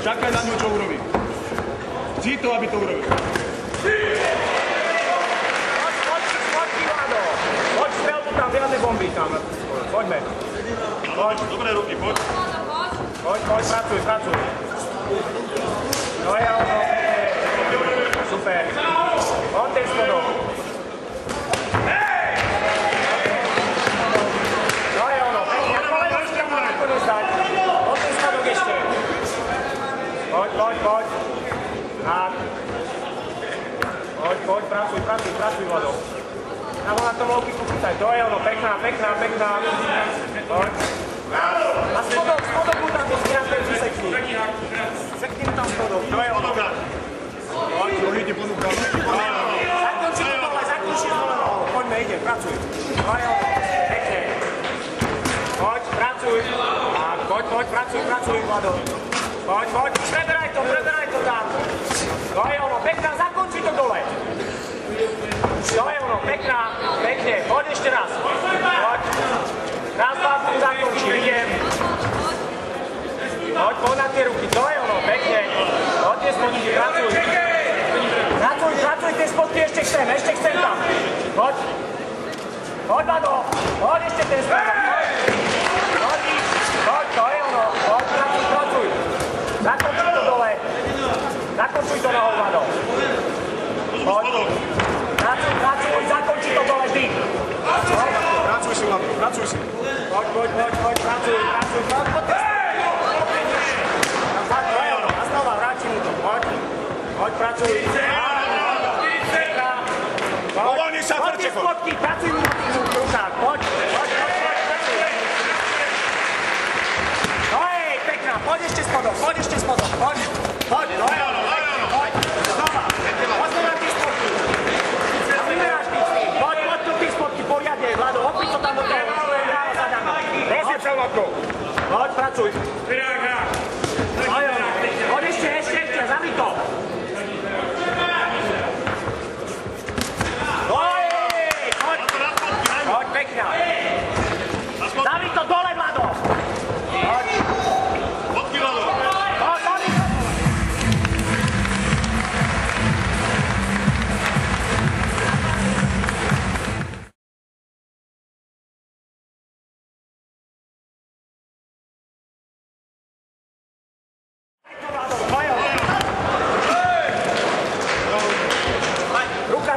Čakaj na ňu, čo urobí. Chci to, aby to urobil. Poď, strel tu tam, viacej bomby tam. Poďme. Poď. Dobré ruky, poď. Poď, pracuj. No je ono. Super. On ten schodok. No je ono. Koleno si tam môže nakoniec dať. On ten schodok ešte. Poď. Tak. Poď, pracuj, Vlado. Tam na tom low kicku chytaj. To je ono. Pekná. Poď. A schodok mu tam nejaké vysekni. Sekni mu tam schodok. To je ono. Poď. Nohy ti ponúkam. Zakončí dole nohou. Poďme, ide, pracuj. To je ono. Pekne. Poď, pracuj. Tak, poď, pracuj, Vlado. Poď. Preberaj to tam. To je ono. Pekná, zakončí to dole. To je ono. Pekne. Poď ešte raz. Poď. Raz, dva, zakončí. Idem. Poď na tie ruky. To je ono. Pekne. Poď tie spodky, pracuj. Pracuj tie spodky, ešte chcem tam. Poď, Vlado. Poď ešte ten spodok. Poď, to je ono. Poď, pracuj. Zakončuj to dole. Zakončuj to nohou, Vlado. Poď. Pracuj, zakončuj to dole, ty. Pracuj si, Vlado, pracuj si. Poď, pracuj. To je ono. A znova, vráti mu to. Poď, pracuj. Povolni sa, Poď tie spodky, pracuj mu na tých rukách. Poď. No hej, pekná. Poď ešte spodok. Poď. No je ono. Poď. Znova. Poď na tie spodky. A vyberáš tých s tým. Poď tu tých spodky, poriadne. Vlado, opiť to tam do toho. Rozjeb sa, Vladko. Poď, pracuj. No je ono. Poď ešte, zavri to. Poď, pekná. Zavri to dole, Vlado. Poď. Vodky, Vlado. Zavri to.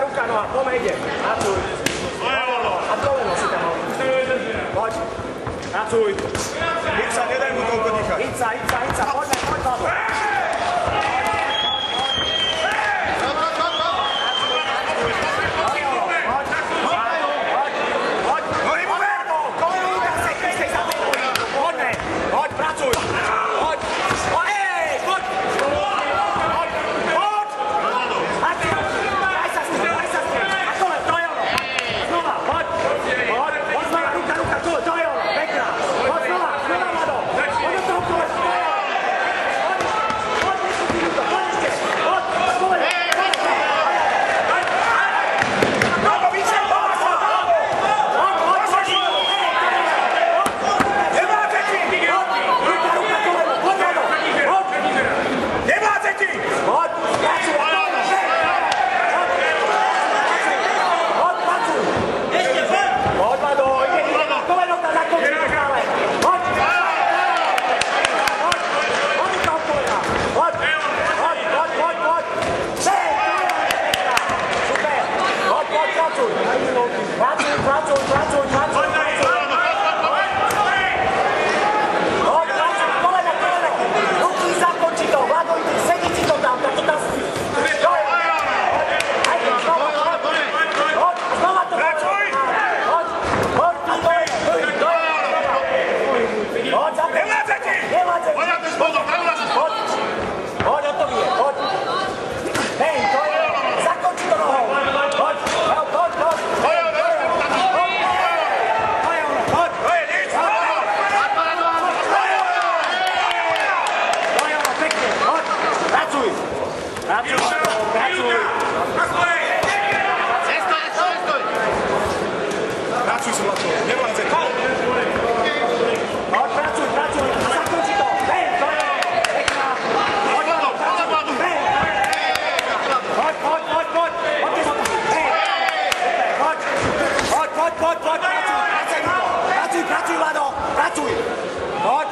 Ruka, no a pome ide. Pracuj. A koleno si tam hodí. Poď. Pracuj. Ica, nedaj mu toľko dýchať. Ica. Poďme, Vlado. Poď, pracuj. Poď. Poď. Daj sa s tým. A kole, to je ono. Znova, poď. Poď znova, ruka, to je ono. Pekná. Poď znova, Vlado. Poď do toho kole. Poď ešte. Poď. Pracuj sa, Vladko, nevládzaj to. Pracuj, a zakončí to. Hej, to je pekná. poď, pracuj, Vlado, pracuj. Poď,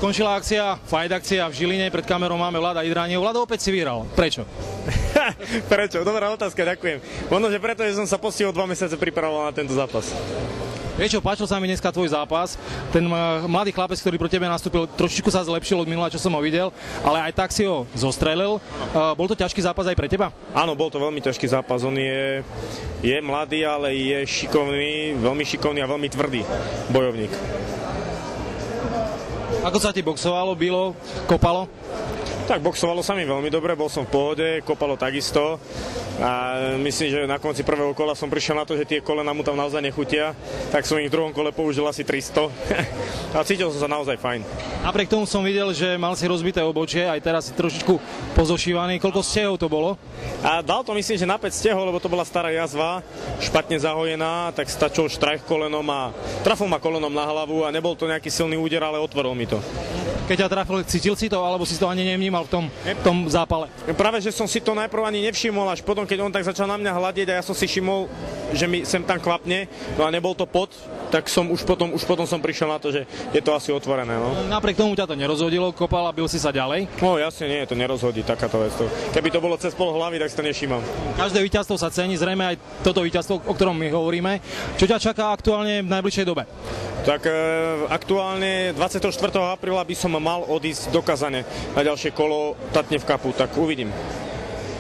Skončila akcia, fight akcia v Žiline, pred kamerou máme Vlada Idránieho. Vlado, opäť si vyhral. Prečo? Prečo? Dobrá otázka, ďakujem. Možno, že preto, že som sa postihol 2 mesiace pripravoval na tento zápas. Vieš čo, páčil sa mi dneska tvoj zápas. Ten mladý chlapec, ktorý proti tebe nastúpil, trošičku sa zlepšil od minulého, čo som ho videl, ale aj tak si ho zostrelil. Bol to ťažký zápas aj pre teba? Áno, bol to veľmi ťažký zápas. On je mladý, ale je šikovný, veľmi šikovný a veľmi tvrdý bojovník. Ako sa ti boxovalo, bilo, kopalo? Tak boxovalo sa mi veľmi dobre, bol som v pohode, kopalo takisto a myslím, že na konci prvého kola som prišiel na to, že tie kolena mu tam naozaj nechutia, tak som ich v druhom kole použil asi 300 a cítil som sa naozaj fajn. Napriek tomu som videl, že mal si rozbité obočie, aj teraz si trošičku pozošívaný. Koľko stehov to bolo? A dal to myslím, že na 5 stehov, lebo to bola stará jazva, špatne zahojená, tak stačil štrajch kolenom a trafil ma kolenom na hlavu a nebol to nejaký silný úder, ale otvoril mi to. Keď ťa trafil, cítil si to, alebo si to ani nevnímal v tom zápale? Práve, že som si to najprv ani nevšimol, až potom, keď on tak začal na mňa hľadiť a ja som si všimol, že mi sem tam klapne, no a nebol to pot, tak som už potom som prišiel na to, že je to asi otvorené. No. Napriek tomu ťa to nerozhodilo, kopal a bil si sa ďalej? No jasne, nie, to nerozhodí takáto vec. Keby to bolo cez pol hlavy, tak si to nevšímam. Každé víťazstvo sa cení, zrejme aj toto víťazstvo, o ktorom my hovoríme. Čo ťa čaká aktuálne v najbližšej dobe? Tak aktuálne 24. apríla by som mal odísť do Kazane na ďalšie kolo Tatne v Kapu, tak uvidím.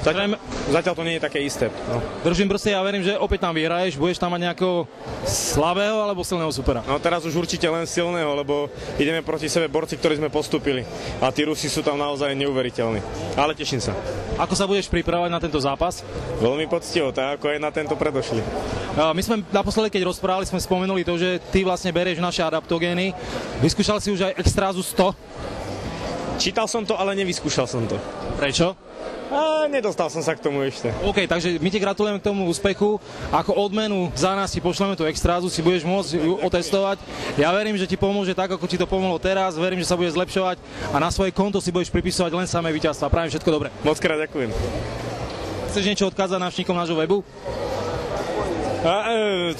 Zatiaľ to nie je také isté. No. Držím prsty a verím, že opäť tam vyhraješ. Budeš tam mať nejakého slabého alebo silného supera? No teraz už určite len silného, lebo ideme proti sebe borci, ktorí sme postúpili. A tí Rusi sú tam naozaj neuveriteľní. Ale teším sa. Ako sa budeš pripravovať na tento zápas? Veľmi poctivo, tak ako aj na tento predošli. My sme naposledy, keď rozprávali, sme spomenuli to, že ty vlastne berieš naše adaptogény. Vyskúšal si už aj extrázu 100? Čítal som to, ale nevyskúšal som to. Prečo? A nedostal som sa k tomu ešte. OK, takže my ti gratulujeme k tomu úspechu. Ako odmenu za nás ti pošleme tú extrázu, si budeš môcť ju otestovať. Ja verím, že ti pomôže tak, ako ti to pomohlo teraz. Verím, že sa budeš zlepšovať a na svoje konto si budeš pripisovať len samé víťazstva. Prajem všetko dobré. Moc krát ďakujem. Chceš niečo odkázať návštevníkom nášho webu?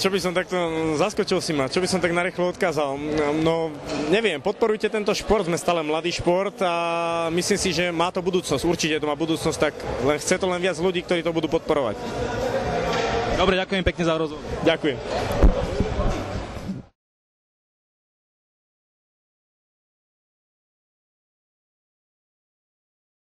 Čo by som takto, zaskočil si ma, čo by som tak narýchlo odkázal? No, neviem, podporujte tento šport, sme stále mladý šport a myslím si, že má to budúcnosť, určite to má budúcnosť, tak len chce to len viac ľudí, ktorí to budú podporovať. Dobre, ďakujem pekne za rozhovor. Ďakujem.